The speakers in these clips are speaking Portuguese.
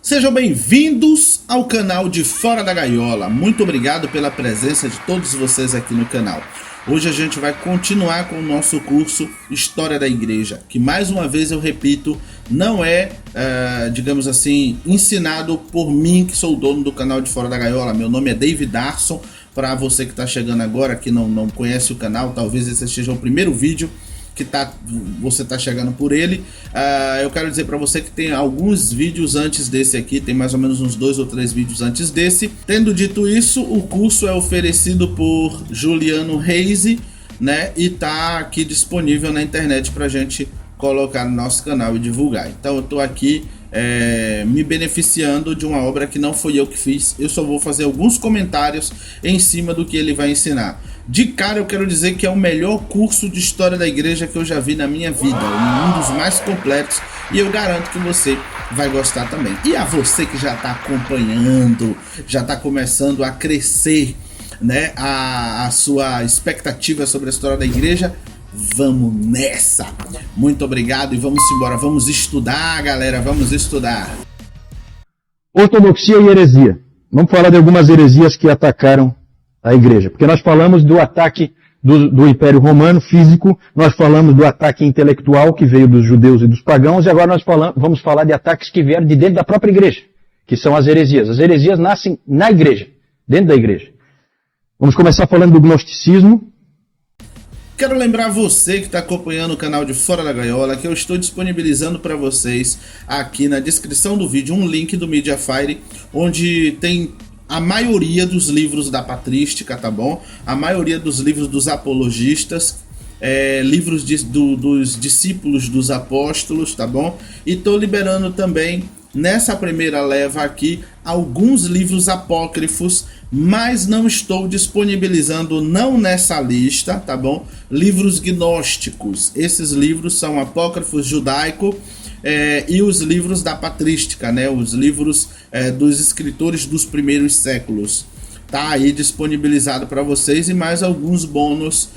Sejam bem-vindos ao canal de Fora da Gaiola. Muito obrigado pela presença de todos vocês aqui no canal. Hoje a gente vai continuar com o nosso curso História da Igreja, que mais uma vez eu repito, não é, digamos assim, ensinado por mim, que sou o dono do canal de Fora da Gaiola. Meu nome é David Darson. Para você que está chegando agora, que não conhece o canal, talvez esse seja o primeiro vídeo que você está chegando por ele. Eu quero dizer para você que tem alguns vídeos antes desse aqui, tem mais ou menos uns 2 ou 3 vídeos antes desse. Tendo dito isso, o curso é oferecido por Juliano Reise, né? E tá aqui disponível na internet para a gente colocar no nosso canal e divulgar. Então eu estou aqui me beneficiando de uma obra que não fui eu que fiz. Eu só vou fazer alguns comentários em cima do que ele vai ensinar. De cara eu quero dizer que é o melhor curso de História da Igreja que eu já vi na minha vida, um dos mais completos, e eu garanto que você vai gostar também. E a você que já está acompanhando, já está começando a crescer, né, a sua expectativa sobre a história da igreja, vamos nessa! Muito obrigado e vamos embora, vamos estudar, galera, vamos estudar. Ortodoxia e heresia. Vamos falar de algumas heresias que atacaram a igreja, porque nós falamos do ataque do Império Romano físico, nós falamos do ataque intelectual que veio dos judeus e dos pagãos, e agora nós vamos falar de ataques que vieram de dentro da própria igreja, que são as heresias. As heresias nascem na igreja, dentro da igreja. Vamos começar falando do gnosticismo. Quero lembrar você que está acompanhando o canal de Fora da Gaiola que eu estou disponibilizando para vocês aqui na descrição do vídeo um link do Mediafire, onde tem a maioria dos livros da patrística, tá bom? A maioria dos livros dos apologistas, livros dos discípulos dos apóstolos, tá bom? E tô liberando também, nessa primeira leva aqui, alguns livros apócrifos, mas não estou disponibilizando, não nessa lista, tá bom? Livros gnósticos. Esses livros são apócrifos judaico, e os livros da patrística, né? Os livros dos escritores dos primeiros séculos. Tá aí disponibilizado para vocês, e mais alguns bônus,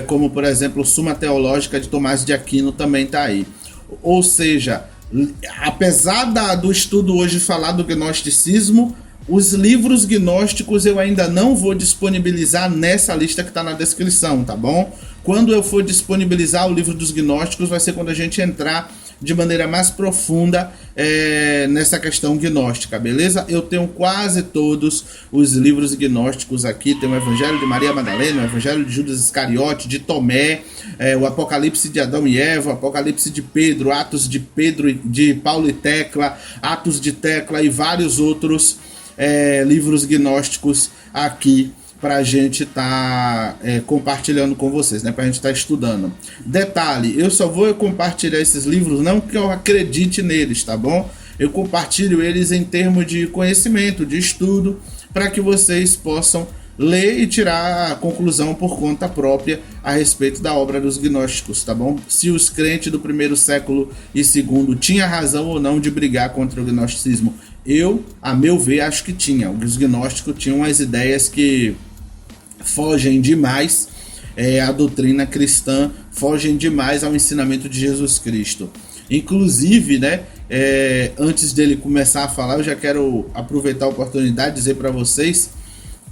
como por exemplo Suma Teológica de Tomás de Aquino também tá aí. Ou seja, apesar do estudo hoje falar do gnosticismo, os livros gnósticos eu ainda não vou disponibilizar nessa lista que está na descrição, tá bom? Quando eu for disponibilizar o livro dos gnósticos, vai ser quando a gente entrar de maneira mais profunda nessa questão gnóstica, beleza? Eu tenho quase todos os livros gnósticos aqui. Tem o Evangelho de Maria Madalena, o Evangelho de Judas Iscariote, de Tomé, o Apocalipse de Adão e Eva, o Apocalipse de Pedro, Atos de Pedro, de Paulo e Tecla, Atos de Tecla e vários outros livros gnósticos aqui pra gente compartilhando com vocês, né? Pra gente estar estudando. Detalhe, eu só vou compartilhar esses livros não que eu acredite neles, tá bom? Eu compartilho eles em termos de conhecimento, de estudo, para que vocês possam ler e tirar a conclusão por conta própria a respeito da obra dos gnósticos, tá bom? Se os crentes do primeiro século e segundo tinham razão ou não de brigar contra o gnosticismo. Eu, a meu ver, acho que tinha. Os gnósticos tinham umas ideias que fogem demais à doutrina cristã, fogem demais ao ensinamento de Jesus Cristo. Inclusive, né, antes dele começar a falar, eu já quero aproveitar a oportunidade de dizer para vocês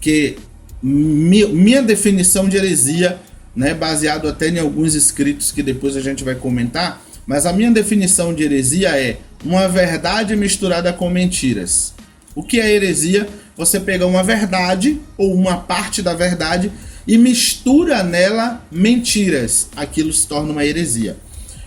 que minha definição de heresia, né, baseado até em alguns escritos que depois a gente vai comentar, mas a minha definição de heresia é uma verdade misturada com mentiras. O que é heresia? Você pega uma verdade ou uma parte da verdade e mistura nela mentiras. Aquilo se torna uma heresia.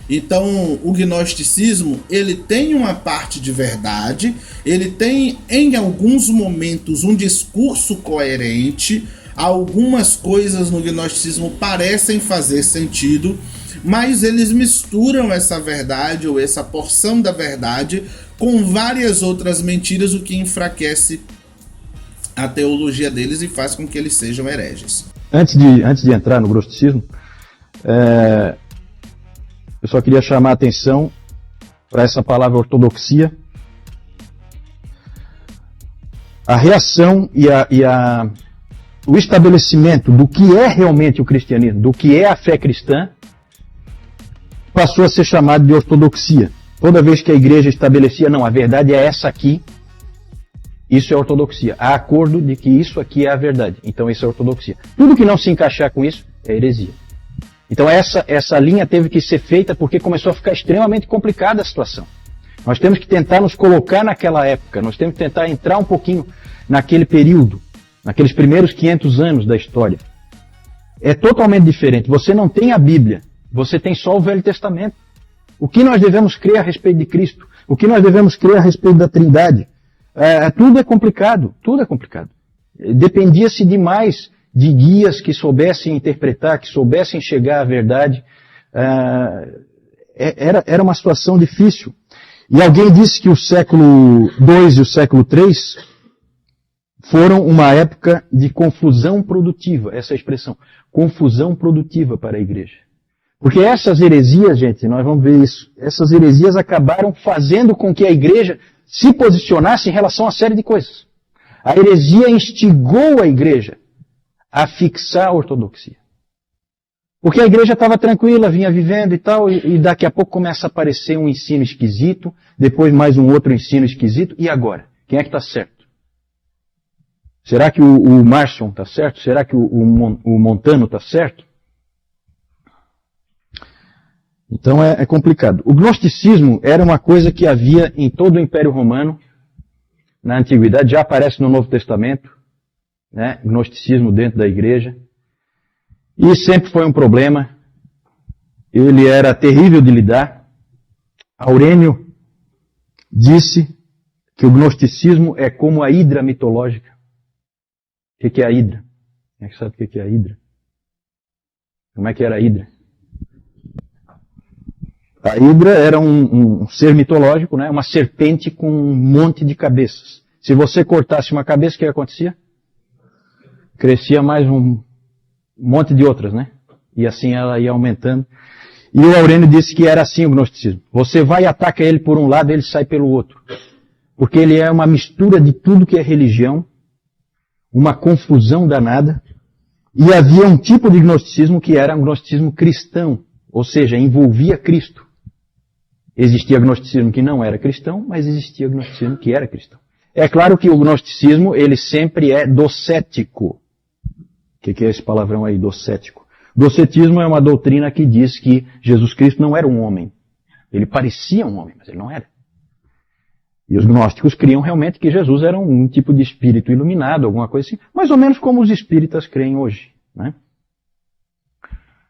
Então, o gnosticismo, ele tem uma parte de verdade, ele tem em alguns momentos um discurso coerente, algumas coisas no gnosticismo parecem fazer sentido, mas eles misturam essa verdade ou essa porção da verdade com várias outras mentiras, o que enfraquece a teologia deles e faz com que eles sejam hereges. Antes de entrar no gnosticismo, eu só queria chamar a atenção para essa palavra ortodoxia. A reação e o estabelecimento do que é realmente o cristianismo, do que é a fé cristã, passou a ser chamado de ortodoxia. Toda vez que a igreja estabelecia, não, a verdade é essa aqui, isso é ortodoxia. Há acordo de que isso aqui é a verdade. Então isso é ortodoxia. Tudo que não se encaixar com isso é heresia. Então essa linha teve que ser feita porque começou a ficar extremamente complicada a situação. Nós temos que tentar nos colocar naquela época, nós temos que tentar entrar um pouquinho naquele período, naqueles primeiros 500 anos da história. É totalmente diferente. Você não tem a Bíblia, você tem só o Velho Testamento. O que nós devemos crer a respeito de Cristo? O que nós devemos crer a respeito da Trindade? Tudo é complicado, tudo é complicado. Dependia-se demais de guias que soubessem interpretar, que soubessem chegar à verdade. Era uma situação difícil. E alguém disse que o século II e o século III foram uma época de confusão produtiva, essa expressão, confusão produtiva para a igreja. Porque essas heresias, gente, nós vamos ver isso, essas heresias acabaram fazendo com que a igreja se posicionasse em relação a uma série de coisas. A heresia instigou a igreja a fixar a ortodoxia. Porque a igreja estava tranquila, vinha vivendo e tal, e daqui a pouco começa a aparecer um ensino esquisito, depois mais um outro ensino esquisito, e agora? Quem é que está certo? Será que o Marcion está certo? Será que o Montano está certo? Então é complicado. O gnosticismo era uma coisa que havia em todo o Império Romano, na Antiguidade, já aparece no Novo Testamento, né? Gnosticismo dentro da igreja. E sempre foi um problema. Ele era terrível de lidar. Aurênio disse que o gnosticismo é como a hidra mitológica. O que é a hidra? Quem é que sabe o que é a hidra? Como é que era a hidra? A hidra era um ser mitológico, né? Uma serpente com um monte de cabeças. Se você cortasse uma cabeça, o que acontecia? Crescia mais um monte de outras, né? E assim ela ia aumentando. E o Aurênio disse que era assim o gnosticismo. Você vai e ataca ele por um lado, ele sai pelo outro. Porque ele é uma mistura de tudo que é religião, uma confusão danada. E havia um tipo de gnosticismo que era um gnosticismo cristão, ou seja, envolvia Cristo. Existia gnosticismo que não era cristão, mas existia gnosticismo que era cristão. É claro que o gnosticismo, ele sempre é docético. O que é esse palavrão aí, docético? Docetismo é uma doutrina que diz que Jesus Cristo não era um homem. Ele parecia um homem, mas ele não era. E os gnósticos criam realmente que Jesus era um tipo de espírito iluminado, alguma coisa assim, mais ou menos como os espíritas creem hoje, né?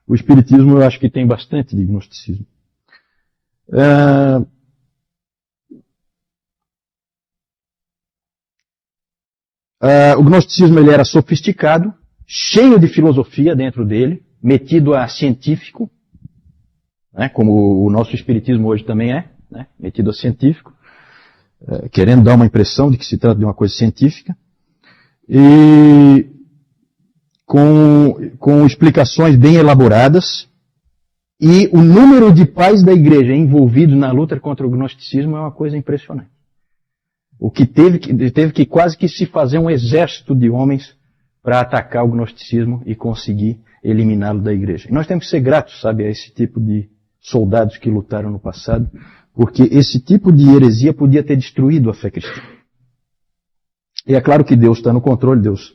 O espiritismo eu acho que tem bastante de gnosticismo. O gnosticismo ele era sofisticado, cheio de filosofia dentro dele, metido a científico, né, como o nosso espiritismo hoje também é, né, metido a científico, querendo dar uma impressão de que se trata de uma coisa científica, e com explicações bem elaboradas, e o número de pais da igreja envolvidos na luta contra o gnosticismo é uma coisa impressionante. O que teve que quase que se fazer um exército de homens para atacar o gnosticismo e conseguir eliminá-lo da igreja. E nós temos que ser gratos, sabe, a esse tipo de soldados que lutaram no passado, porque esse tipo de heresia podia ter destruído a fé cristã. E é claro que Deus está no controle, Deus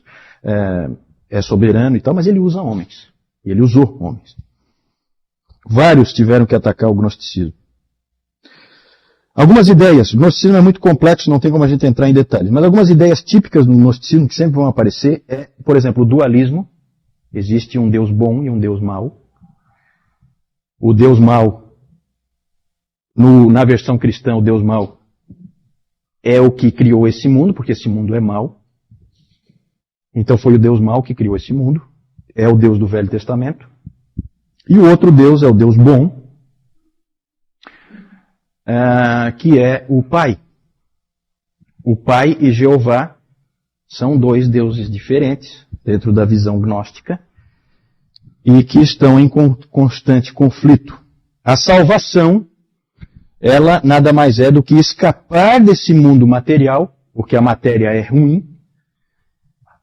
é soberano e tal, mas ele usa homens. Ele usou homens. Vários tiveram que atacar o gnosticismo. Algumas ideias, o gnosticismo é muito complexo, não tem como a gente entrar em detalhes, mas algumas ideias típicas do gnosticismo que sempre vão aparecer é, por exemplo, o dualismo. Existe um Deus bom e um Deus mau. O Deus mau, na versão cristã, o Deus mau é o que criou esse mundo, porque esse mundo é mau. Então foi o Deus mau que criou esse mundo. É o Deus do Velho Testamento. E o outro Deus é o Deus bom, que é o Pai. O Pai e Jeová são dois deuses diferentes dentro da visão gnóstica e que estão em constante conflito. A salvação, ela nada mais é do que escapar desse mundo material, porque a matéria é ruim,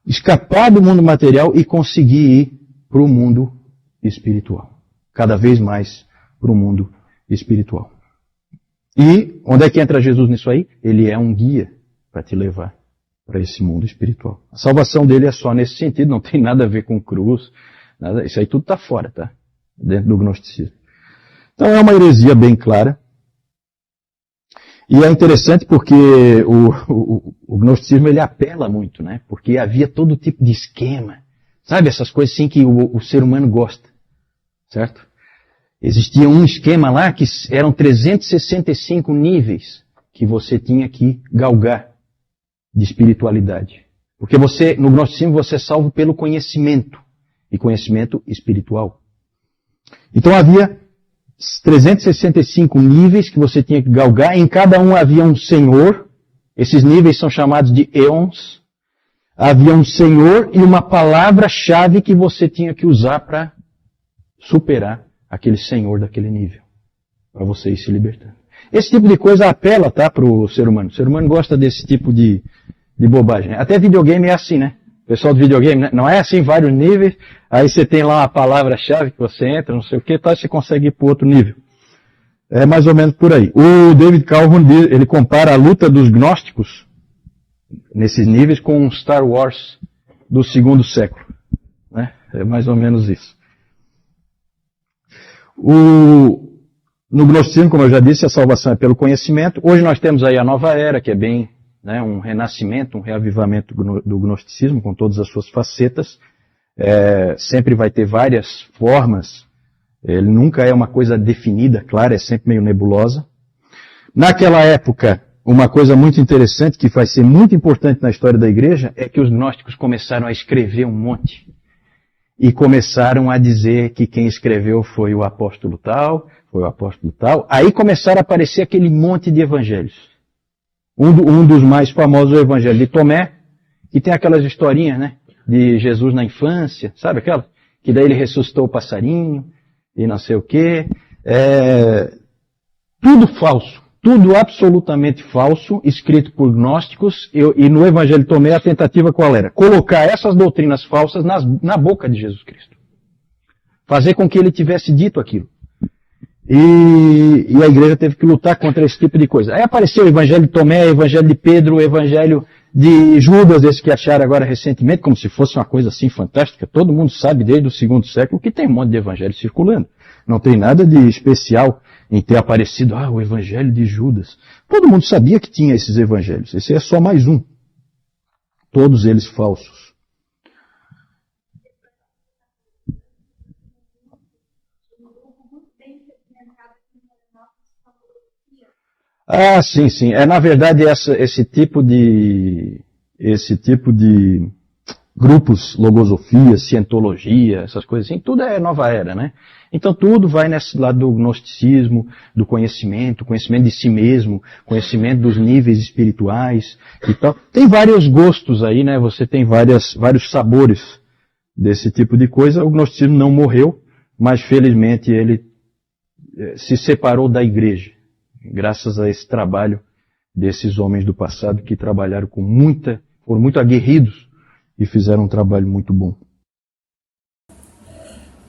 escapar do mundo material e conseguir ir para o mundo espiritual. Cada vez mais para o mundo espiritual. E onde é que entra Jesus nisso aí? Ele é um guia para te levar para esse mundo espiritual. A salvação dele é só nesse sentido, não tem nada a ver com cruz, nada, isso aí tudo está fora, tá? Dentro do gnosticismo. Então é uma heresia bem clara. E é interessante porque o gnosticismo ele apela muito, né? Porque havia todo tipo de esquema. Sabe, essas coisas assim que o ser humano gosta. Certo? Existia um esquema lá que eram 365 níveis que você tinha que galgar de espiritualidade. Porque no gnosticismo você é salvo pelo conhecimento. E conhecimento espiritual. Então havia 365 níveis que você tinha que galgar. Em cada um havia um senhor. Esses níveis são chamados de eons. Havia um senhor e uma palavra-chave que você tinha que usar para superar aquele senhor daquele nível. Para você ir se libertando. Esse tipo de coisa apela, tá, para o ser humano. O ser humano gosta desse tipo de bobagem. Até videogame é assim, né? O pessoal do videogame, né? Não é assim, vários níveis. Aí você tem lá uma palavra-chave que você entra, não sei o que, tá, você consegue ir para outro nível. É mais ou menos por aí. O David Calhoun, ele compara a luta dos gnósticos nesses níveis com Star Wars do 2º século. Né? É mais ou menos isso. No gnosticismo, como eu já disse, a salvação é pelo conhecimento. Hoje nós temos aí a nova era, que é bem, né, um renascimento, um reavivamento do gnosticismo, com todas as suas facetas. Sempre vai ter várias formas. Ele nunca é uma coisa definida, clara, é sempre meio nebulosa. Naquela época, uma coisa muito interessante, que vai ser muito importante na história da igreja, é que os gnósticos começaram a escrever um monte. E começaram a dizer que quem escreveu foi o apóstolo tal, foi o apóstolo tal. Aí começaram a aparecer aquele monte de evangelhos. Um dos mais famosos é o evangelho de Tomé, que tem aquelas historinhas, né, de Jesus na infância, sabe aquela? Que daí ele ressuscitou o passarinho, e não sei o quê. Tudo falso. Tudo absolutamente falso, escrito por gnósticos, e no Evangelho de Tomé a tentativa qual era? Colocar essas doutrinas falsas na boca de Jesus Cristo. Fazer com que ele tivesse dito aquilo. E a igreja teve que lutar contra esse tipo de coisa. Aí apareceu o Evangelho de Tomé, o Evangelho de Pedro, o Evangelho de Judas, esse que acharam agora recentemente, como se fosse uma coisa assim fantástica. Todo mundo sabe desde o 2º século que tem um monte de evangelho circulando. Não tem nada de especial em ter aparecido, o Evangelho de Judas. Todo mundo sabia que tinha esses evangelhos. Esse é só mais um. Todos eles falsos. Sim. Na verdade, esse tipo de grupos, logosofia, cientologia, essas coisas assim, tudo é nova era, né? Então tudo vai nesse lado do gnosticismo, do conhecimento de si mesmo, conhecimento dos níveis espirituais e tal. Tem vários gostos aí, né? Você tem vários sabores desse tipo de coisa. O gnosticismo não morreu, mas felizmente ele se separou da igreja, graças a esse trabalho desses homens do passado que trabalharam foram muito aguerridos e fizeram um trabalho muito bom.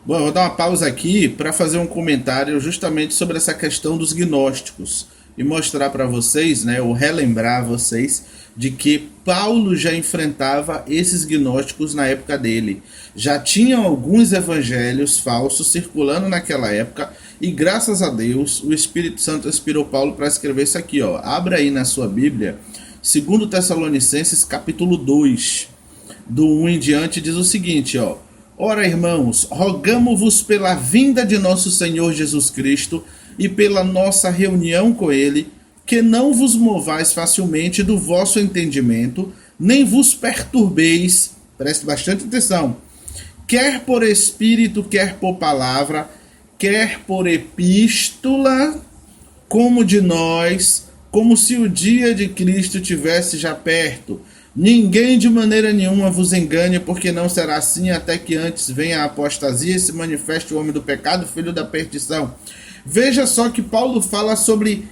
Bom, eu vou dar uma pausa aqui para fazer um comentário justamente sobre essa questão dos gnósticos e mostrar para vocês, né, ou relembrar vocês de que Paulo já enfrentava esses gnósticos na época dele. Já tinham alguns evangelhos falsos circulando naquela época e graças a Deus o Espírito Santo inspirou Paulo para escrever isso aqui, ó. Abra aí na sua Bíblia, 2 Tessalonicenses capítulo 2, do 1 em diante, diz o seguinte, ó. Ora, irmãos, rogamo-vos pela vinda de nosso Senhor Jesus Cristo e pela nossa reunião com Ele, que não vos movais facilmente do vosso entendimento, nem vos perturbeis, preste bastante atenção, quer por espírito, quer por palavra, quer por epístola, como de nós, como se o dia de Cristo tivesse já perto. Ninguém de maneira nenhuma vos engane, porque não será assim até que antes venha a apostasia e se manifeste o homem do pecado, filho da perdição. Veja só que Paulo fala sobre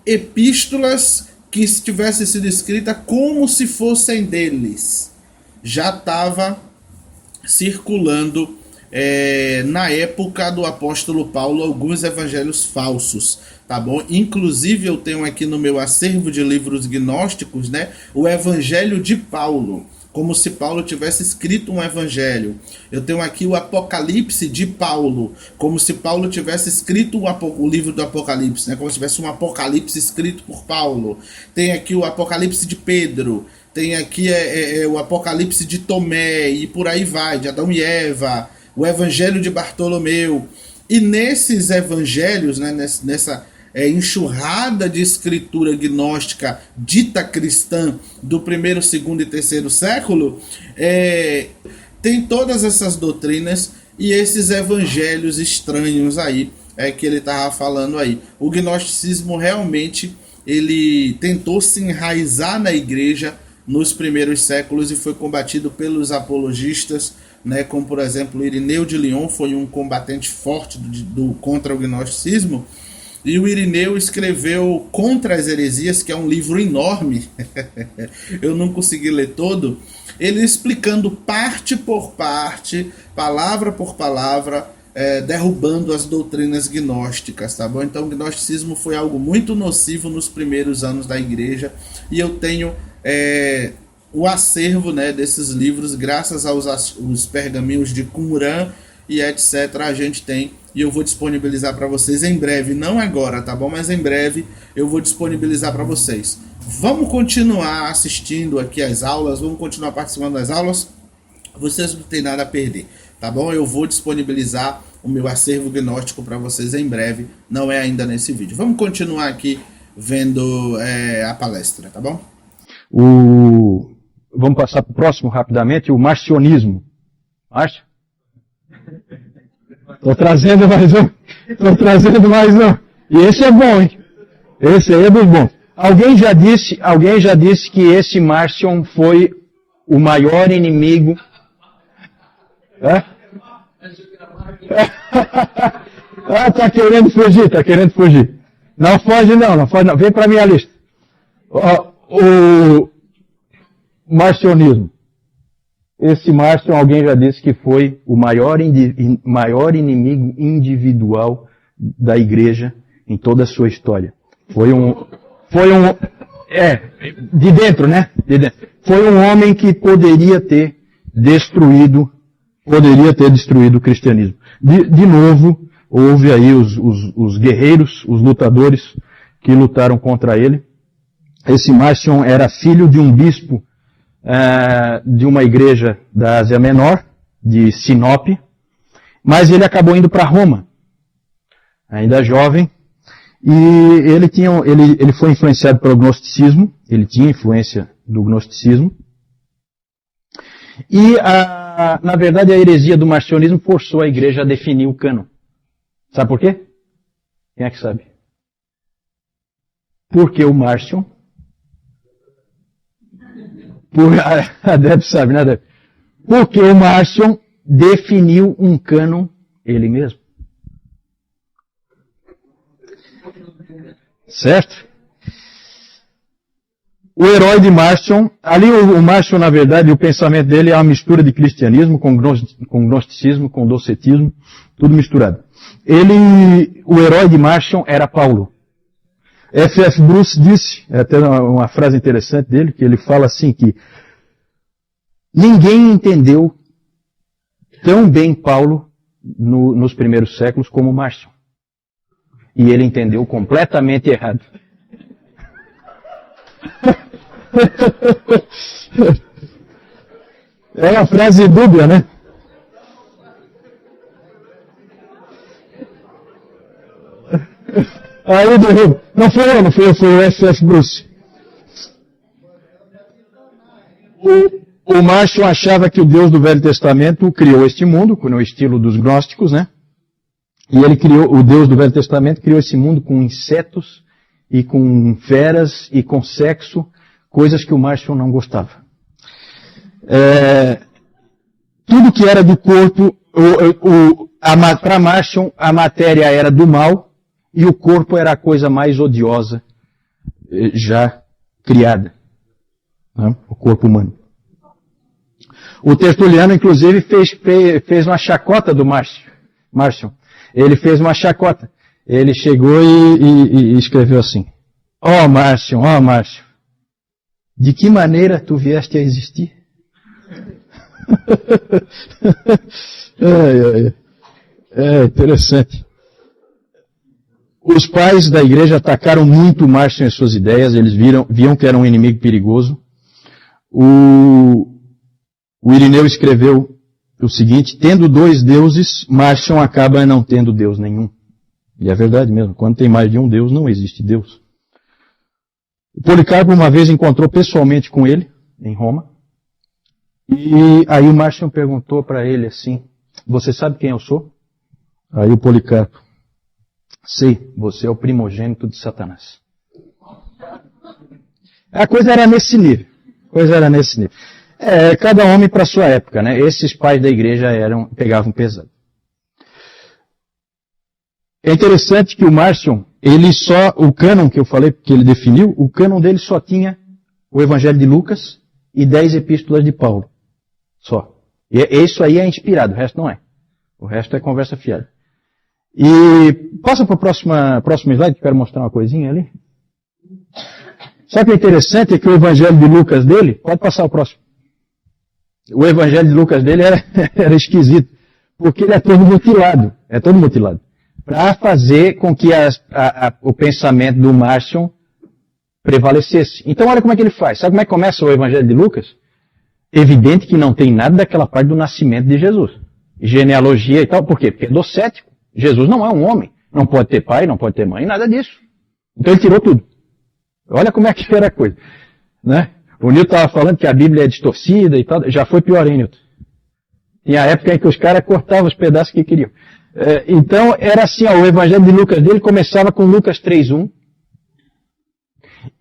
epístolas que tivessem sido escritas como se fossem deles. Já estava circulando na época do apóstolo Paulo, alguns evangelhos falsos, tá bom? Inclusive eu tenho aqui no meu acervo de livros gnósticos, né, o Evangelho de Paulo, como se Paulo tivesse escrito um evangelho. Eu tenho aqui o Apocalipse de Paulo, como se Paulo tivesse escrito o livro do Apocalipse, né? Como se tivesse um Apocalipse escrito por Paulo. Tem aqui o Apocalipse de Pedro, tem aqui o Apocalipse de Tomé, e por aí vai, de Adão e Eva, o Evangelho de Bartolomeu. E nesses evangelhos, né, nessa enxurrada de escritura gnóstica dita cristã do primeiro, segundo e terceiro século, tem todas essas doutrinas e esses evangelhos estranhos aí que ele estava falando aí. O gnosticismo realmente ele tentou se enraizar na igreja nos primeiros séculos e foi combatido pelos apologistas, né, como por exemplo Irineu de Lyon foi um combatente forte contra o gnosticismo. E o Irineu escreveu Contra as Heresias, que é um livro enorme, eu não consegui ler todo, ele explicando parte por parte, palavra por palavra, derrubando as doutrinas gnósticas, tá bom? Então o gnosticismo foi algo muito nocivo nos primeiros anos da igreja, e eu tenho o acervo, né, desses livros, graças aos pergaminhos de Qumran e etc. a gente tem, e eu vou disponibilizar para vocês em breve, não agora, tá bom? Mas em breve eu vou disponibilizar para vocês. Vamos continuar assistindo aqui as aulas, vamos continuar participando das aulas, vocês não tem nada a perder, tá bom? Eu vou disponibilizar o meu acervo gnóstico para vocês em breve, não é ainda nesse vídeo. Vamos continuar aqui vendo a palestra, tá bom? Vamos passar para o próximo rapidamente, o marcionismo. Márcio? Estou trazendo mais um. E esse é bom, hein? Esse aí é dos bons. Alguém já disse que esse Marcion foi o maior inimigo. Tá querendo fugir. Não foge não. Vem para minha lista. O marcionismo. Esse Marcion, alguém já disse que foi o maior inimigo individual da igreja em toda a sua história. De dentro, né? Foi um homem que poderia ter destruído o cristianismo. De novo, houve aí os guerreiros, os lutadores que lutaram contra ele. Esse Marcion era filho de um bispo de uma igreja da Ásia Menor, de Sinop, mas ele acabou indo para Roma, ainda jovem, e ele foi influenciado pelo gnosticismo, ele tinha influência do gnosticismo, e na verdade a heresia do marcionismo forçou a igreja a definir o cânon. Sabe por quê? Quem é que sabe? Porque o Marcion, a Deb sabe, né, Deb? Porque o Marcion definiu um cânon ele mesmo. Certo? O herói de Marcion, ali o Marcion, na verdade, o pensamento dele é uma mistura de cristianismo com gnosticismo, com docetismo, tudo misturado. O herói de Marcion era Paulo. F.F. Bruce disse, até uma frase interessante dele, que ele fala assim que ninguém entendeu tão bem Paulo nos primeiros séculos como Marcion. E ele entendeu completamente errado. É uma frase dúbia, né? Aí não foi o F.F. Bruce. O Marcion achava que o Deus do Velho Testamento criou este mundo, no estilo dos gnósticos, né? E o Deus do Velho Testamento criou esse mundo com insetos e com feras e com sexo, coisas que o Marcion não gostava. Tudo que era do corpo, para Marcion, a matéria era do mal e o corpo era a coisa mais odiosa já criada, né? O corpo humano. O Tertuliano, inclusive, fez uma chacota do Márcio. Ele fez uma chacota. Ele chegou e escreveu assim: ó Márcio, de que maneira tu vieste a existir? É interessante. Os pais da igreja atacaram muito Márcio em suas ideias, eles viam que era um inimigo perigoso. O Irineu escreveu o seguinte: tendo dois deuses, Márcio acaba não tendo Deus nenhum. E é verdade mesmo, quando tem mais de um Deus, não existe Deus. O Policarpo uma vez encontrou pessoalmente com ele, em Roma, e aí o Márcio perguntou para ele assim: você sabe quem eu sou? Aí o Policarpo: sei, você é o primogênito de Satanás. A coisa era nesse nível. Cada homem para sua época, né? Esses pais da igreja pegavam pesado. É interessante que o Márcio, o cânon que eu falei, que ele definiu, o cânon dele só tinha o Evangelho de Lucas e 10 epístolas de Paulo. Só. E isso aí é inspirado, o resto não é. O resto é conversa fiada. E passa para o próximo slide, que eu quero mostrar uma coisinha ali. Só que o interessante é que o Evangelho de Lucas dele, pode passar o próximo. O Evangelho de Lucas dele era esquisito, porque ele é todo mutilado. Para fazer com que o pensamento do Márcio prevalecesse. Então olha como é que ele faz. Sabe como é que começa o Evangelho de Lucas? Evidente que não tem nada daquela parte do nascimento de Jesus. Genealogia e tal. Por quê? Porque é docético. Jesus não é um homem. Não pode ter pai, não pode ter mãe, nada disso. Então ele tirou tudo. Olha como é que era a coisa. Né? O Newton estava falando que a Bíblia é distorcida e tal. Já foi pior, hein, Newton? Tinha a época em que os caras cortavam os pedaços que queriam. Então, era assim, o Evangelho de Lucas dele começava com Lucas 3:1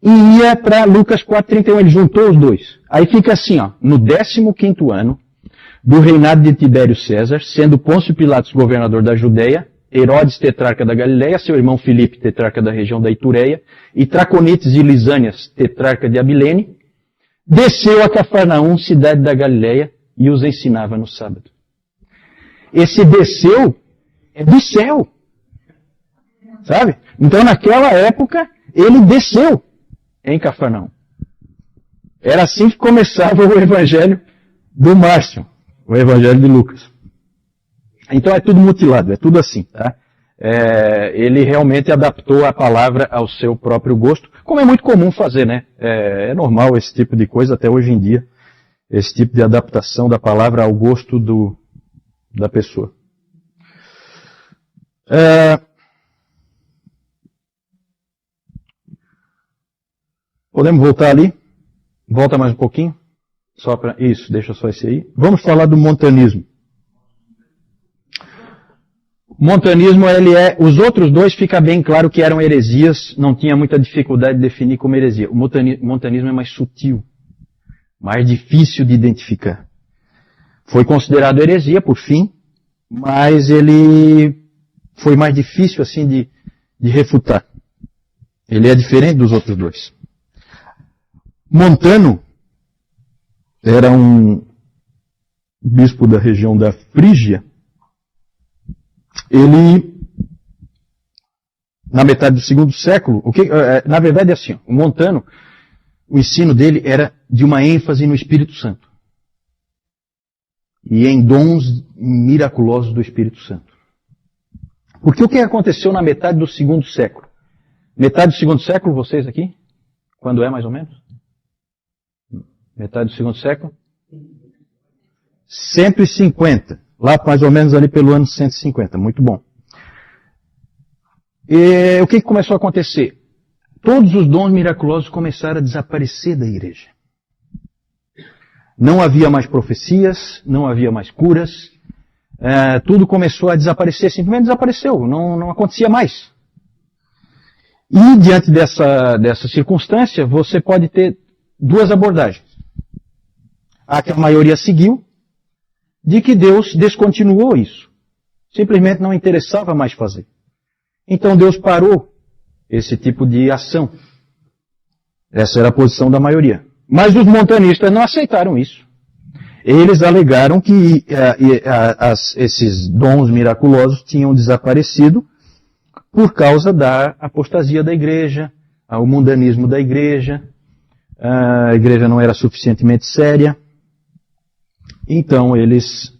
e ia para Lucas 4:31, ele juntou os dois. Aí fica assim, no 15º ano do reinado de Tibério César, sendo Pôncio Pilatos governador da Judeia, Herodes tetrarca da Galileia, seu irmão Filipe tetrarca da região da Itureia, e Traconites e Lisânias tetrarca de Abilene, desceu a Cafarnaum, cidade da Galileia, e os ensinava no sábado. Esse desceu é do céu. Sabe? Então naquela época, ele desceu em Cafarnaum. Era assim que começava o Evangelho do Márcio, o Evangelho de Lucas. Então é tudo mutilado, é tudo assim, tá? Ele realmente adaptou a palavra ao seu próprio gosto, como é muito comum fazer, né? É normal esse tipo de coisa até hoje em dia, esse tipo de adaptação da palavra ao gosto da pessoa. Podemos voltar ali? Volta mais um pouquinho. Isso, deixa só esse aí. Vamos falar do montanismo. O montanismo, os outros dois fica bem claro que eram heresias, não tinha muita dificuldade de definir como heresia. O montanismo é mais sutil, mais difícil de identificar. Foi considerado heresia, por fim, mas ele foi mais difícil assim de refutar. Ele é diferente dos outros dois. Montano era um bispo da região da Frígia. Ele, na metade do segundo século, na verdade é assim, o Montano, o ensino dele era de uma ênfase no Espírito Santo. E em dons miraculosos do Espírito Santo. Porque o que aconteceu na metade do segundo século? Metade do segundo século, vocês aqui? Quando é mais ou menos? Metade do segundo século? 150. Lá mais ou menos ali pelo ano 150. Muito bom. E o que começou a acontecer? Todos os dons miraculosos começaram a desaparecer da igreja. Não havia mais profecias, não havia mais curas. Tudo começou a desaparecer, simplesmente desapareceu, não acontecia mais. E diante dessa circunstância, você pode ter duas abordagens. A que a maioria seguiu, de que Deus descontinuou isso. Simplesmente não interessava mais fazer. Então Deus parou esse tipo de ação. Essa era a posição da maioria. Mas os montanistas não aceitaram isso. Eles alegaram que esses dons miraculosos tinham desaparecido por causa da apostasia da igreja, o mundanismo da igreja, a igreja não era suficientemente séria. Então eles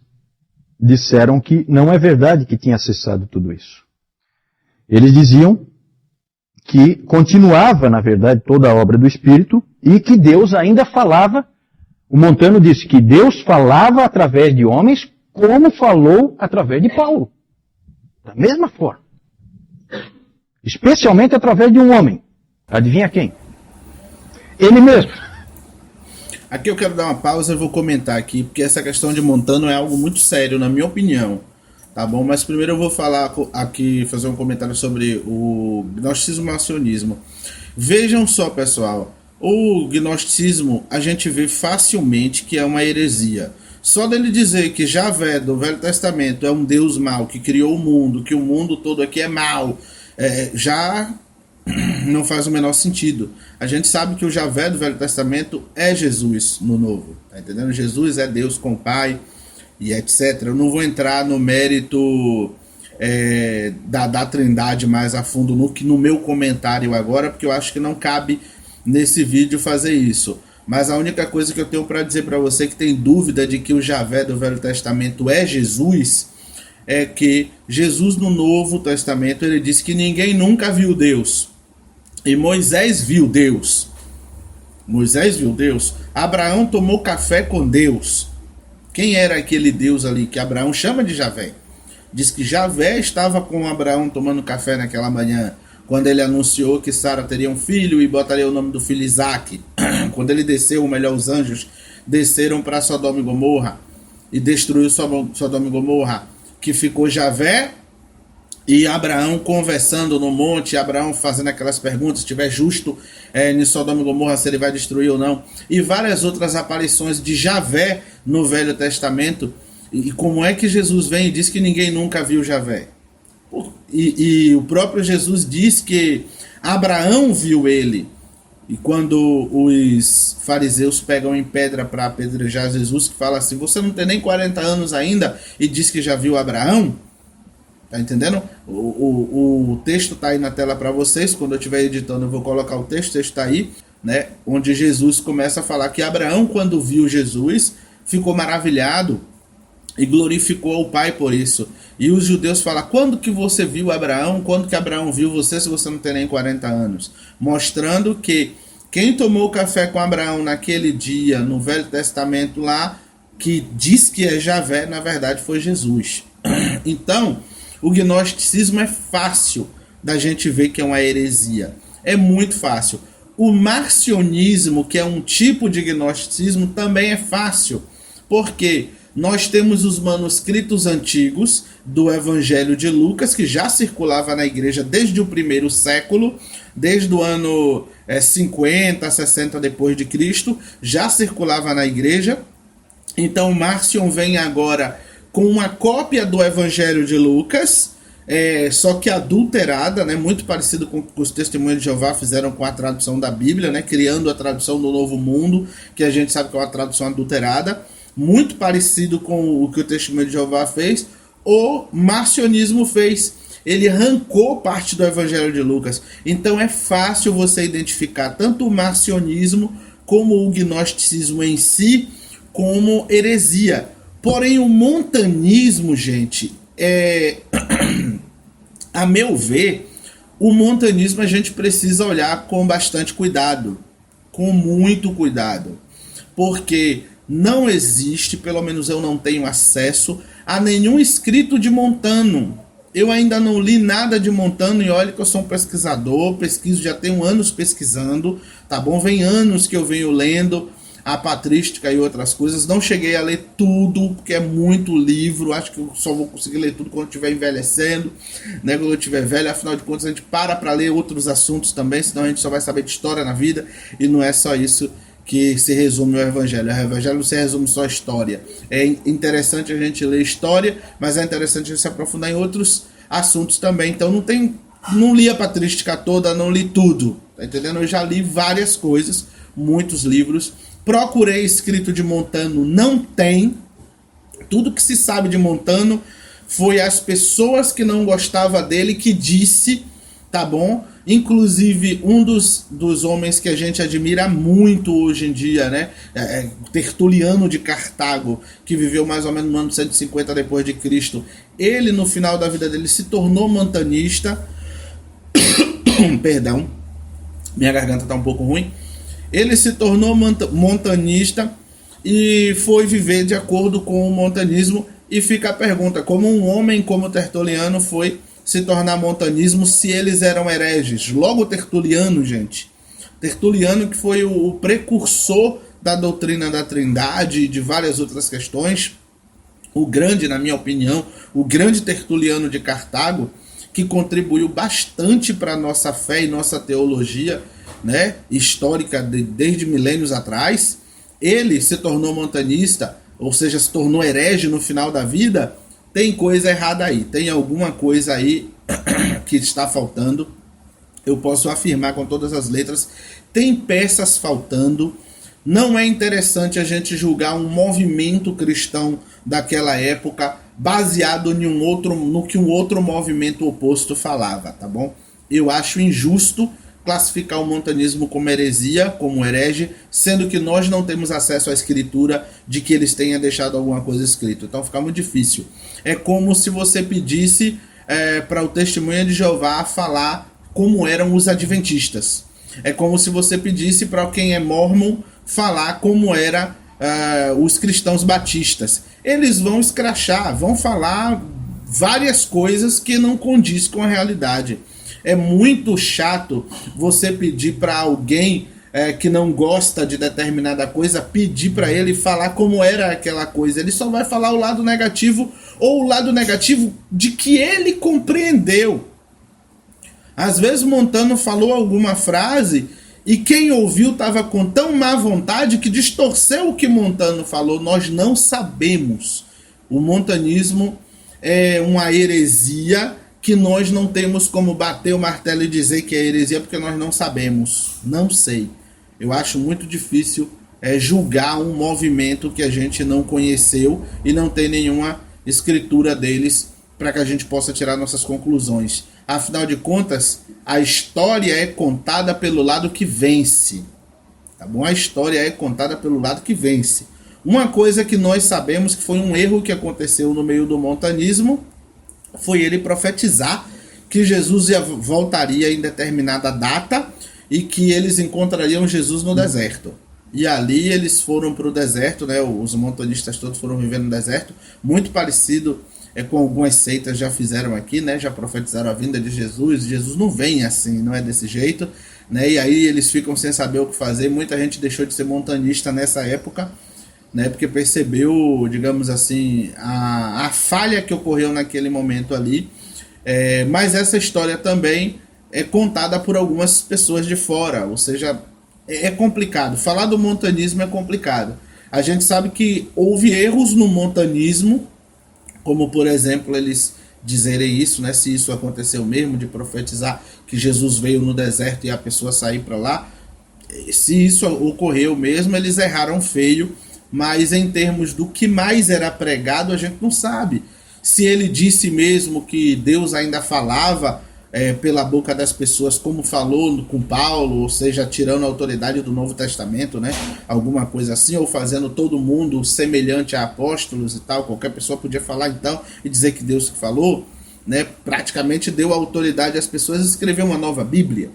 disseram que não é verdade que tinha cessado tudo isso. Eles diziam que continuava, na verdade, toda a obra do Espírito e que Deus ainda falava. O Montano disse que Deus falava através de homens como falou através de Paulo. Da mesma forma. Especialmente através de um homem. Adivinha quem? Ele mesmo. Aqui eu quero dar uma pausa e vou comentar aqui, porque essa questão de Montano é algo muito sério, na minha opinião. Tá bom? Mas primeiro eu vou falar aqui, fazer um comentário sobre o gnosticismo e o acionismo. Vejam só, pessoal. O gnosticismo, a gente vê facilmente que é uma heresia. Só dele dizer que Javé, do Velho Testamento, é um Deus mau, que criou o mundo, que o mundo todo aqui é mau, já não faz o menor sentido. A gente sabe que o Javé do Velho Testamento é Jesus no Novo. Tá entendendo? Jesus é Deus com o Pai e etc. Eu não vou entrar no mérito da Trindade mais a fundo no meu comentário agora, porque eu acho que não cabe nesse vídeo fazer isso. Mas a única coisa que eu tenho para dizer para você que tem dúvida de que o Javé do Velho Testamento é Jesus, é que Jesus no Novo Testamento ele diz que ninguém nunca viu Deus. E Moisés viu Deus. Moisés viu Deus. Abraão tomou café com Deus. Quem era aquele Deus ali que Abraão chama de Javé? Diz que Javé estava com Abraão tomando café naquela manhã, quando ele anunciou que Sara teria um filho e botaria o nome do filho Isaac. Quando ele desceu, ou melhor, os anjos desceram para Sodoma e Gomorra e destruiu Sodoma e Gomorra, que ficou Javé e Abraão conversando no monte, Abraão fazendo aquelas perguntas, se tiver justo em Sodoma e Gomorra, se ele vai destruir ou não, e várias outras aparições de Javé no Velho Testamento. E como é que Jesus vem e diz que ninguém nunca viu Javé? E o próprio Jesus diz que Abraão viu ele. E quando os fariseus pegam em pedra para apedrejar Jesus, que fala assim, você não tem nem 40 anos ainda e diz que já viu Abraão? Tá entendendo? O texto tá aí na tela para vocês. Quando eu estiver editando eu vou colocar o texto tá aí, né? Onde Jesus começa a falar que Abraão, quando viu Jesus, ficou maravilhado e glorificou o Pai por isso. E os judeus falam, quando que você viu Abraão? Quando que Abraão viu você se você não tem nem 40 anos? Mostrando que quem tomou café com Abraão naquele dia, no Velho Testamento lá, que diz que é Javé, na verdade foi Jesus. Então, o gnosticismo é fácil da gente ver que é uma heresia. É muito fácil. O marcionismo, que é um tipo de gnosticismo, também é fácil. Por quê? Nós temos os manuscritos antigos do Evangelho de Lucas, que já circulava na igreja desde o primeiro século, desde o ano 50, 60 depois de Cristo, já circulava na igreja. Então Marcion vem agora com uma cópia do Evangelho de Lucas, só que adulterada, né, muito parecido com o que os Testemunhos de Jeová fizeram com a tradução da Bíblia, né, criando a tradução do Novo Mundo, que a gente sabe que é uma tradução adulterada, muito parecido com o que o Testemunho de Jeová fez. O marcionismo fez, ele arrancou parte do Evangelho de Lucas. Então é fácil você identificar tanto o marcionismo como o gnosticismo em si como heresia. Porém o montanismo, gente, a meu ver, o montanismo a gente precisa olhar com bastante cuidado, com muito cuidado, porque não existe, pelo menos eu não tenho acesso a nenhum escrito de Montano. Eu ainda não li nada de Montano e olha que eu sou um pesquisador, pesquiso, já tenho anos pesquisando, tá bom? Vem anos que eu venho lendo a patrística e outras coisas. Não cheguei a ler tudo, porque é muito livro, acho que eu só vou conseguir ler tudo quando eu estiver envelhecendo, né? Quando eu estiver velho, afinal de contas a gente para ler outros assuntos também, senão a gente só vai saber de história na vida, e não é só isso que se resume ao Evangelho. O Evangelho não se resume só à história. É interessante a gente ler história, mas é interessante a gente se aprofundar em outros assuntos também. Então não li a patrística toda, não li tudo, tá entendendo? Eu já li várias coisas, muitos livros, Procurei escrito de Montano, não tem. Tudo que se sabe de Montano foi as pessoas que não gostavam dele que disse, tá bom? Inclusive um dos homens que a gente admira muito hoje em dia, né? Tertuliano de Cartago, que viveu mais ou menos no ano 150 depois de Cristo. Ele, no final da vida dele, se tornou montanista. Perdão, minha garganta tá um pouco ruim. Ele se tornou montanista e foi viver de acordo com o montanismo. E fica a pergunta, como um homem como Tertuliano foi se tornar montanismo se eles eram hereges? Logo Tertuliano, gente. Tertuliano que foi o precursor da doutrina da Trindade e de várias outras questões. O grande, na minha opinião, o grande Tertuliano de Cartago, que contribuiu bastante para a nossa fé e nossa teologia, né, histórica desde milênios atrás. Ele se tornou montanista, ou seja, se tornou herege no final da vida. Tem coisa errada aí, tem alguma coisa aí que está faltando. Eu posso afirmar com todas as letras, tem peças faltando. Não é interessante a gente julgar um movimento cristão daquela época baseado no que um outro movimento oposto falava, tá bom? Eu acho injusto classificar o montanismo como heresia, como herege, sendo que nós não temos acesso à escritura de que eles tenham deixado alguma coisa escrita. Então fica muito difícil. É como se você pedisse para o Testemunha de Jeová falar como eram os adventistas. É como se você pedisse para quem é mormon falar como eram os cristãos batistas. Eles vão escrachar, vão falar várias coisas que não condiz com a realidade. É muito chato você pedir para alguém que não gosta de determinada coisa, pedir para ele falar como era aquela coisa. Ele só vai falar o lado negativo, ou o lado negativo de que ele compreendeu. Às vezes Montano falou alguma frase e quem ouviu estava com tão má vontade que distorceu o que Montano falou. Nós não sabemos. O montanismo é uma heresia que nós não temos como bater o martelo e dizer que é heresia, porque nós não sabemos. Não sei. Eu acho muito difícil julgar um movimento que a gente não conheceu e não tem nenhuma escritura deles para que a gente possa tirar nossas conclusões. Afinal de contas, a história é contada pelo lado que vence. Tá bom? A história é contada pelo lado que vence. Uma coisa que nós sabemos que foi um erro que aconteceu no meio do montanismo foi ele profetizar que Jesus voltaria em determinada data e que eles encontrariam Jesus no deserto. E ali eles foram para o deserto, né? Os montanistas todos foram viver no deserto, muito parecido com algumas seitas já fizeram aqui, né? Já profetizaram a vinda de Jesus. Jesus não vem assim, não é desse jeito, né? E aí eles ficam sem saber o que fazer. Muita gente deixou de ser montanista nessa época, né, porque percebeu, digamos assim, a falha que ocorreu naquele momento ali. Mas essa história também é contada por algumas pessoas de fora, ou seja, é complicado. Falar do montanismo é complicado. A gente sabe que houve erros no montanismo, como por exemplo eles dizerem isso, né, se isso aconteceu mesmo, de profetizar que Jesus veio no deserto e a pessoa sair para lá. Se isso ocorreu mesmo, eles erraram feio. Mas em termos do que mais era pregado, a gente não sabe. Se ele disse mesmo que Deus ainda falava pela boca das pessoas, como falou com Paulo, ou seja, tirando a autoridade do Novo Testamento, né? Alguma coisa assim, ou fazendo todo mundo semelhante a apóstolos e tal. Qualquer pessoa podia falar então e dizer que Deus falou, né? Praticamente deu autoridade às pessoas a escrever uma nova Bíblia,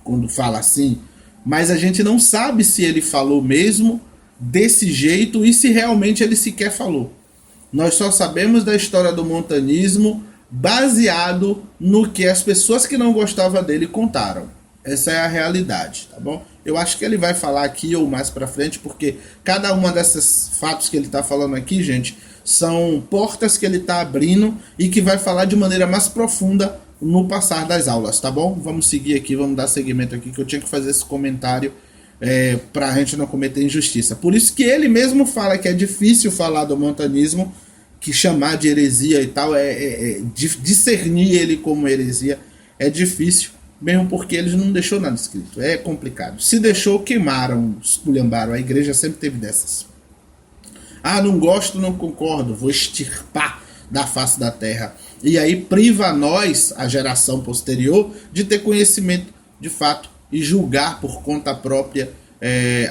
quando fala assim. Mas a gente não sabe se ele falou mesmo desse jeito e se realmente ele sequer falou. Nós só sabemos da história do montanismo baseado no que as pessoas que não gostavam dele contaram. Essa é a realidade, tá bom? Eu acho que ele vai falar aqui ou mais pra frente, porque cada uma desses fatos que ele tá falando aqui, gente, são portas que ele tá abrindo e que vai falar de maneira mais profunda no passar das aulas, tá bom? Vamos seguir aqui, vamos dar seguimento aqui, que eu tinha que fazer esse comentário para a gente não cometer injustiça. Por isso que ele mesmo fala que é difícil falar do montanismo, que chamar de heresia e tal, discernir ele como heresia é difícil, mesmo porque eles não deixou nada escrito. É complicado. Se deixou, queimaram, esculhambaram. A igreja sempre teve dessas. Ah, não gosto, não concordo, vou extirpar da face da terra. E aí priva a nós, a geração posterior, de ter conhecimento de fato e julgar por conta própria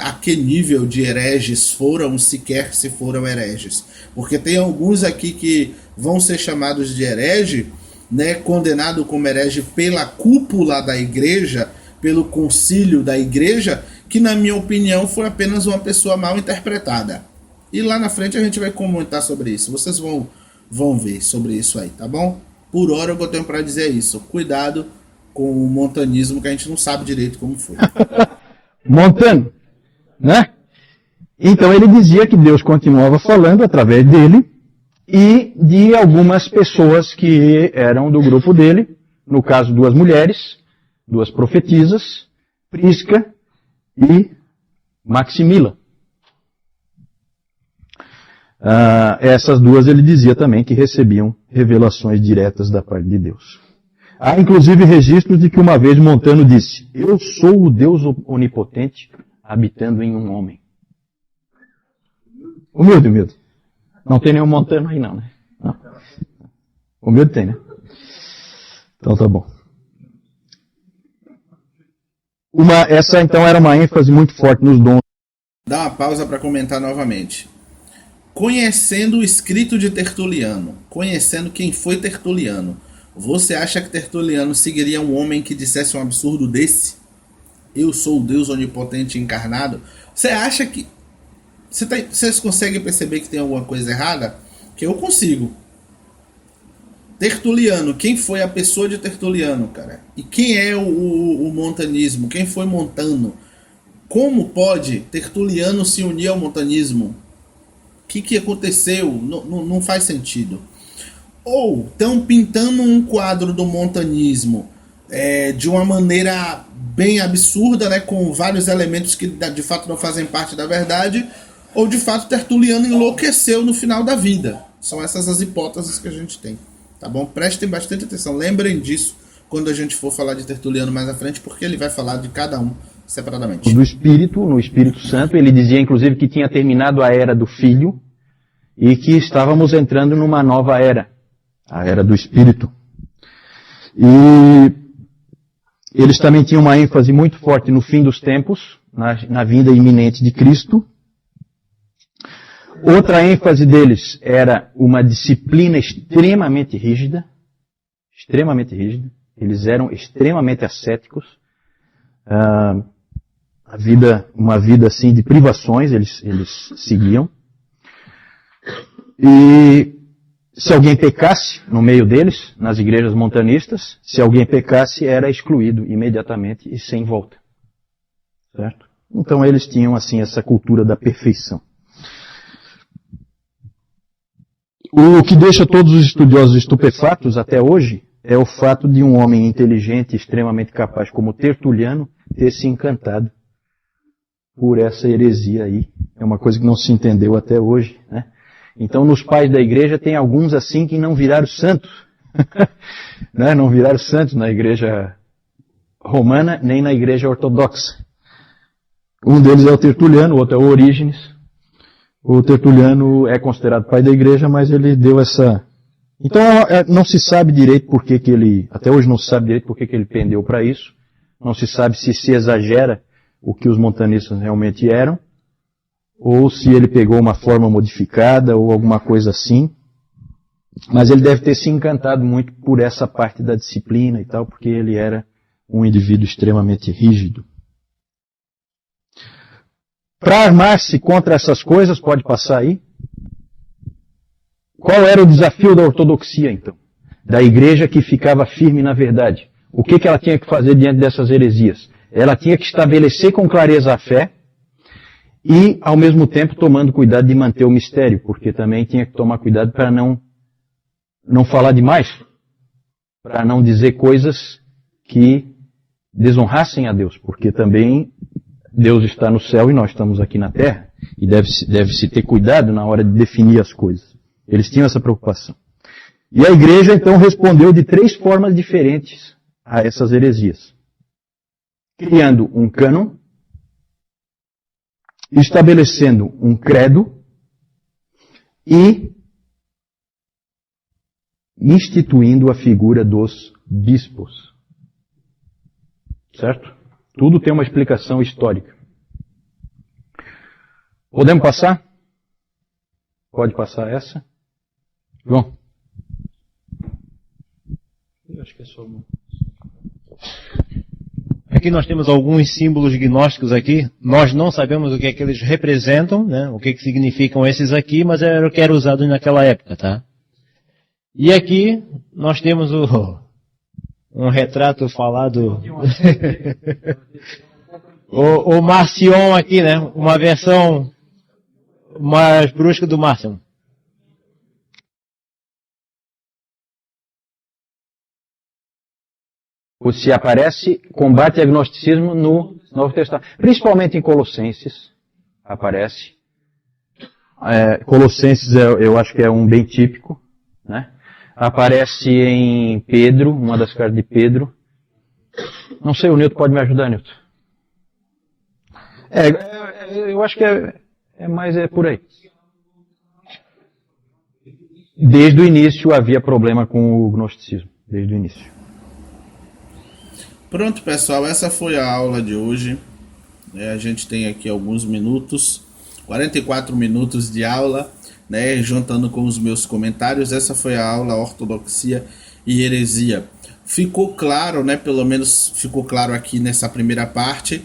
a que nível de hereges foram, sequer se foram hereges. Porque tem alguns aqui que vão ser chamados de herege, né, condenado como herege pela cúpula da igreja, pelo concílio da igreja, que na minha opinião foi apenas uma pessoa mal interpretada. E lá na frente a gente vai comentar sobre isso. Vocês vão ver sobre isso aí, tá bom? Por hora eu tenho para dizer isso. Cuidado com o montanismo, que a gente não sabe direito como foi. Montano, né? Então ele dizia que Deus continuava falando através dele e de algumas pessoas que eram do grupo dele, no caso 2 mulheres, 2 profetisas, Prisca e Maximila. Essas 2 ele dizia também que recebiam revelações diretas da parte de Deus. Há inclusive registros de que uma vez Montano disse: eu sou o Deus onipotente habitando em um homem. Humilde, humilde. Não tem nenhum Montano aí não, né? Não. Humilde tem, né? Então tá bom. Essa então era uma ênfase muito forte nos dons. Dá uma pausa para comentar novamente. Conhecendo o escrito de Tertuliano, conhecendo quem foi Tertuliano, você acha que Tertuliano seguiria um homem que dissesse um absurdo desse? Eu sou o Deus onipotente encarnado? Você acha que... Vocês conseguem perceber que tem alguma coisa errada? Que eu consigo. Tertuliano, quem foi a pessoa de Tertuliano, cara? E quem é o montanismo? Quem foi Montano? Como pode Tertuliano se unir ao montanismo? O que aconteceu? Não faz sentido. Ou estão pintando um quadro do montanismo de uma maneira bem absurda, né, com vários elementos que de fato não fazem parte da verdade, ou de fato Tertuliano enlouqueceu no final da vida. São essas as hipóteses que a gente tem. Tá bom? Prestem bastante atenção. Lembrem disso quando a gente for falar de Tertuliano mais à frente, porque ele vai falar de cada um separadamente. Do Espírito, no Espírito Santo, ele dizia inclusive que tinha terminado a era do Filho e que estávamos entrando numa nova era, a era do Espírito. E eles também tinham uma ênfase muito forte no fim dos tempos, na vinda iminente de Cristo. Outra ênfase deles era uma disciplina extremamente rígida. Eles eram extremamente ascéticos. Uma vida assim de privações eles seguiam. E se alguém pecasse no meio deles, nas igrejas montanistas, se alguém pecasse era excluído imediatamente e sem volta. Certo? Então eles tinham assim essa cultura da perfeição. O que deixa todos os estudiosos estupefatos até hoje é o fato de um homem inteligente, extremamente capaz como Tertuliano, ter se encantado por essa heresia aí. É uma coisa que não se entendeu até hoje, né? Então, nos pais da igreja tem alguns assim que não viraram santos. Né? Não viraram santos na igreja romana, nem na igreja ortodoxa. Um deles é o Tertuliano, o outro é o Orígenes. O Tertuliano é considerado pai da igreja, mas ele deu essa... Então, não se sabe direito por que ele... Até hoje não se sabe direito por que ele pendeu para isso. Não se sabe se exagera o que os montanistas realmente eram, ou se ele pegou uma forma modificada, ou alguma coisa assim. Mas ele deve ter se encantado muito por essa parte da disciplina e tal, porque ele era um indivíduo extremamente rígido. Para armar-se contra essas coisas, pode passar aí? Qual era o desafio da ortodoxia, então? Da igreja que ficava firme na verdade. O que ela tinha que fazer diante dessas heresias? Ela tinha que estabelecer com clareza a fé e, ao mesmo tempo, tomando cuidado de manter o mistério, porque também tinha que tomar cuidado para não falar demais, para não dizer coisas que desonrassem a Deus, porque também Deus está no céu e nós estamos aqui na terra, e deve-se ter cuidado na hora de definir as coisas. Eles tinham essa preocupação. E a igreja, então, respondeu de 3 formas diferentes a essas heresias. criando um cânon, estabelecendo um credo e instituindo a figura dos bispos. Certo? Tudo tem uma explicação histórica. Podemos passar? Pode passar essa? João? Eu acho que é só uma. Aqui nós temos alguns símbolos gnósticos aqui. Nós não sabemos o que é que eles representam, né? O que é que significam esses aqui, mas era o que era usado naquela época, tá? E aqui nós temos um retrato falado... o Marcion aqui, né? Uma versão mais brusca do Marcion. Se aparece, combate agnosticismo no Novo Testamento. Principalmente em Colossenses, aparece. Colossenses eu acho que é um bem típico, né? Aparece em Pedro, uma das cartas de Pedro. Não sei, o Nilton pode me ajudar, Nilton. Eu acho que é por aí. Desde o início havia problema com o gnosticismo, desde o início. Pronto, pessoal, essa foi a aula de hoje. A gente tem aqui alguns minutos, 44 minutos de aula, né, juntando com os meus comentários. Essa foi a aula Ortodoxia e Heresia. Ficou claro, né, pelo menos ficou claro aqui nessa primeira parte,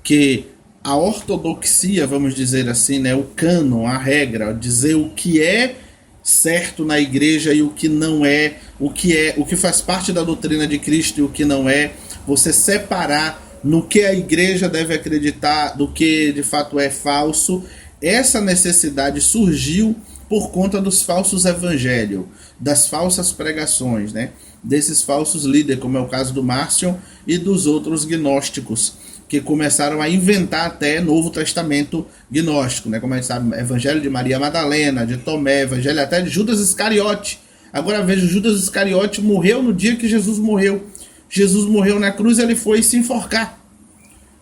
que a ortodoxia, vamos dizer assim, né, o cânon, a regra, dizer o que é certo na igreja e o que não é, o que faz parte da doutrina de Cristo e o que não é, você separar no que a igreja deve acreditar do que de fato é falso. Essa necessidade surgiu por conta dos falsos evangelhos, das falsas pregações, né? Desses falsos líderes, como é o caso do Marcion e dos outros gnósticos, que começaram a inventar até Novo Testamento gnóstico, né? Como a gente sabe, Evangelho de Maria Madalena, de Tomé, Evangelho até de Judas Iscariote. Agora veja, Judas Iscariote morreu no dia que Jesus morreu. Jesus morreu na cruz, ele foi se enforcar.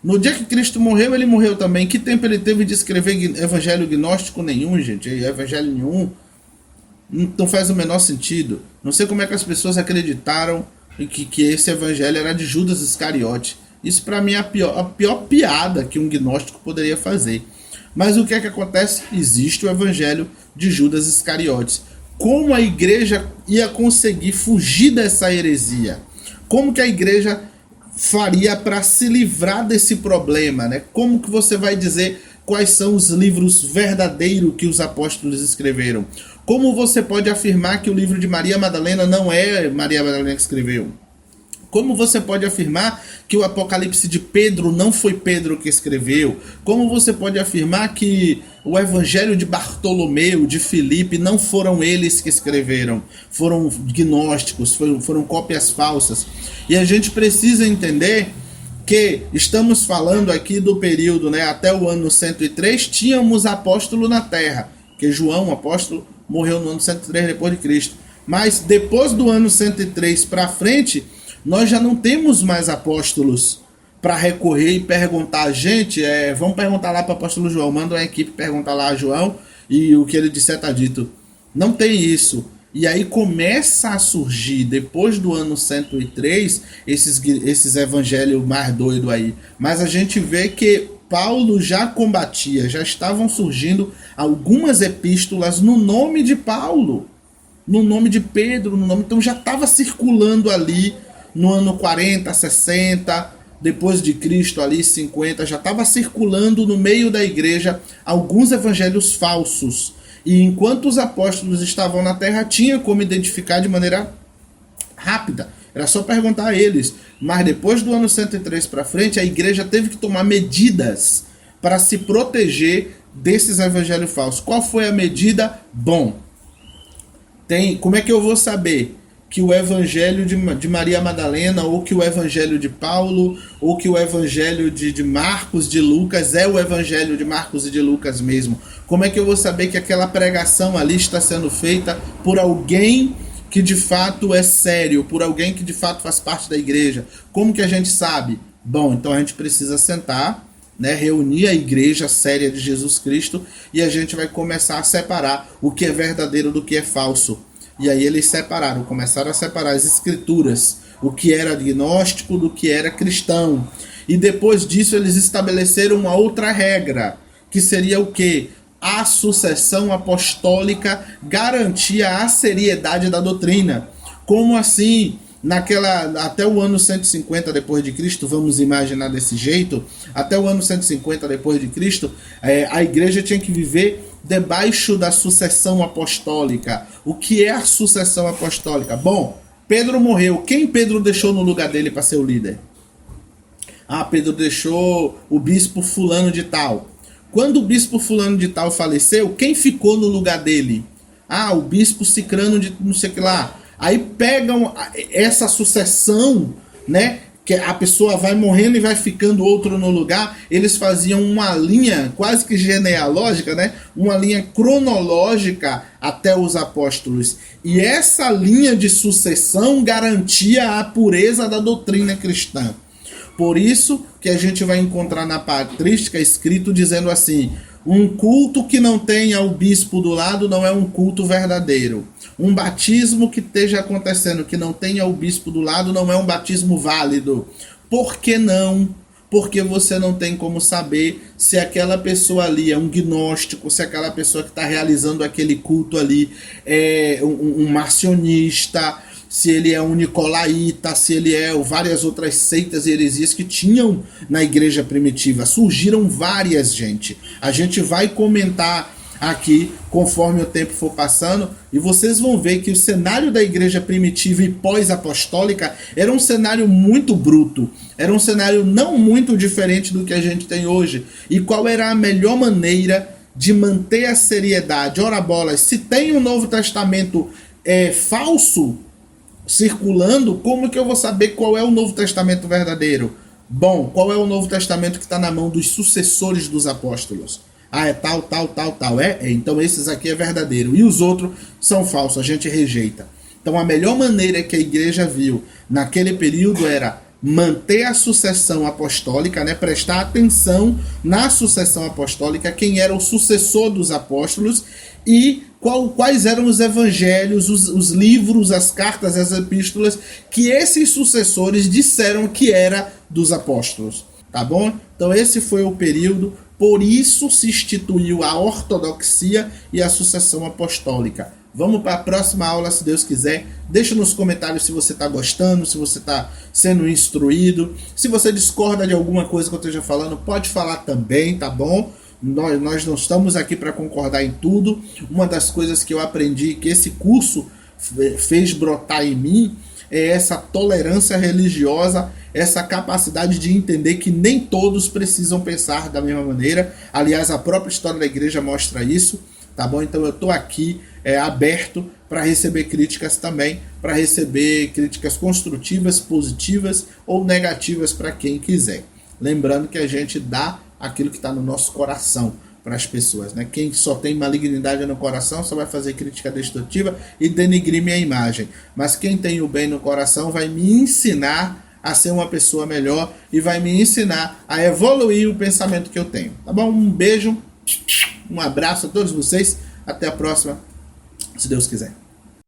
No dia que Cristo morreu, ele morreu também. Que tempo ele teve de escrever evangelho gnóstico nenhum, gente? Evangelho nenhum. Não faz o menor sentido. Não sei como é que as pessoas acreditaram que esse evangelho era de Judas Iscariote. Isso para mim é a pior piada que um gnóstico poderia fazer. Mas o que é que acontece? Existe o evangelho de Judas Iscariotes. Como a igreja ia conseguir fugir dessa heresia? Como que a igreja faria para se livrar desse problema, né? Como que você vai dizer quais são os livros verdadeiros que os apóstolos escreveram? Como você pode afirmar que o livro de Maria Madalena não é Maria Madalena que escreveu? Como você pode afirmar que o Apocalipse de Pedro não foi Pedro que escreveu? Como você pode afirmar que o Evangelho de Bartolomeu, de Filipe, não foram eles que escreveram? Foram gnósticos, foram cópias falsas. E a gente precisa entender que estamos falando aqui do período, né, até o ano 103, tínhamos apóstolo na terra, que João, o apóstolo, morreu no ano 103 depois de Cristo. Mas depois do ano 103 para frente, nós já não temos mais apóstolos para recorrer e perguntar a gente. Vamos perguntar lá para o apóstolo João, manda uma equipe perguntar lá a João e o que ele disser está dito. Não tem isso. E aí começa a surgir, depois do ano 103, esses evangelhos mais doidos aí. Mas a gente vê que Paulo já combatia, já estavam surgindo algumas epístolas no nome de Paulo, no nome de Pedro, então já estava circulando ali no ano 40, 60, depois de Cristo ali 50, já estava circulando no meio da igreja alguns evangelhos falsos. E enquanto os apóstolos estavam na terra, tinha como identificar de maneira rápida. Era só perguntar a eles. Mas depois do ano 103 para frente, a igreja teve que tomar medidas para se proteger desses evangelhos falsos. Qual foi a medida? Bom, como é que eu vou saber que o evangelho de Maria Madalena, ou que o evangelho de Paulo, ou que o evangelho de Marcos, de Lucas, é o evangelho de Marcos e de Lucas mesmo? Como é que eu vou saber que aquela pregação ali está sendo feita por alguém que de fato é sério, por alguém que de fato faz parte da igreja? Como que a gente sabe? Bom, então a gente precisa sentar, né, reunir a igreja séria de Jesus Cristo e a gente vai começar a separar o que é verdadeiro do que é falso. E aí eles separaram, começaram a separar as escrituras, o que era agnóstico do que era cristão. E depois disso eles estabeleceram uma outra regra, que seria o quê? A sucessão apostólica garantia a seriedade da doutrina. Como assim? Até o ano 150 depois de Cristo, vamos imaginar desse jeito, até o ano 150 depois de Cristo, a igreja tinha que viver debaixo da sucessão apostólica. O que é a sucessão apostólica? Bom, Pedro morreu. Quem Pedro deixou no lugar dele para ser o líder? Pedro deixou o bispo fulano de tal. Quando o bispo fulano de tal faleceu, quem ficou no lugar dele? O bispo cicrano de não sei o que lá. Aí pegam essa sucessão, né? Que a pessoa vai morrendo e vai ficando outro no lugar. Eles faziam uma linha quase que genealógica, né? Uma linha cronológica até os apóstolos. E essa linha de sucessão garantia a pureza da doutrina cristã. Por isso que a gente vai encontrar na patrística escrito dizendo assim: um culto que não tenha o bispo do lado não é um culto verdadeiro. Um batismo que esteja acontecendo que não tenha o bispo do lado não é um batismo válido. Por que não? Porque você não tem como saber se aquela pessoa ali é um gnóstico, se aquela pessoa que está realizando aquele culto ali é um marcionista, se ele é um nicolaíta, se ele é várias outras seitas e heresias que tinham na igreja primitiva. Surgiram várias, gente. A gente vai comentar aqui conforme o tempo for passando e vocês vão ver que o cenário da igreja primitiva e pós-apostólica era um cenário muito bruto, era um cenário não muito diferente do que a gente tem hoje. E qual era a melhor maneira de manter a seriedade? Ora bolas, se tem um Novo Testamento falso circulando, como que eu vou saber qual é o Novo Testamento verdadeiro? Bom, qual é o Novo Testamento que está na mão dos sucessores dos apóstolos? É tal. Então esses aqui é verdadeiro. E os outros são falsos, a gente rejeita. Então a melhor maneira que a igreja viu naquele período era manter a sucessão apostólica, né? Prestar atenção na sucessão apostólica, quem era o sucessor dos apóstolos e quais eram os evangelhos, os livros, as cartas, as epístolas que esses sucessores disseram que era dos apóstolos. Tá bom? Então esse foi o período. Por isso se instituiu a ortodoxia e a sucessão apostólica. Vamos para a próxima aula, se Deus quiser. Deixa nos comentários se você está gostando, se você está sendo instruído. Se você discorda de alguma coisa que eu esteja falando, pode falar também, tá bom? Nós não estamos aqui para concordar em tudo. Uma das coisas que eu aprendi, que esse curso fez brotar em mim, é essa tolerância religiosa, essa capacidade de entender que nem todos precisam pensar da mesma maneira. Aliás, a própria história da igreja mostra isso, tá bom? Então eu estou aqui aberto para receber críticas também, para receber críticas construtivas, positivas ou negativas para quem quiser. Lembrando que a gente dá aquilo que está no nosso coração para as pessoas, né? Quem só tem malignidade no coração só vai fazer crítica destrutiva e denigrir minha imagem. Mas quem tem o bem no coração vai me ensinar a ser uma pessoa melhor e vai me ensinar a evoluir o pensamento que eu tenho. Tá bom? Um beijo, um abraço a todos vocês. Até a próxima, se Deus quiser.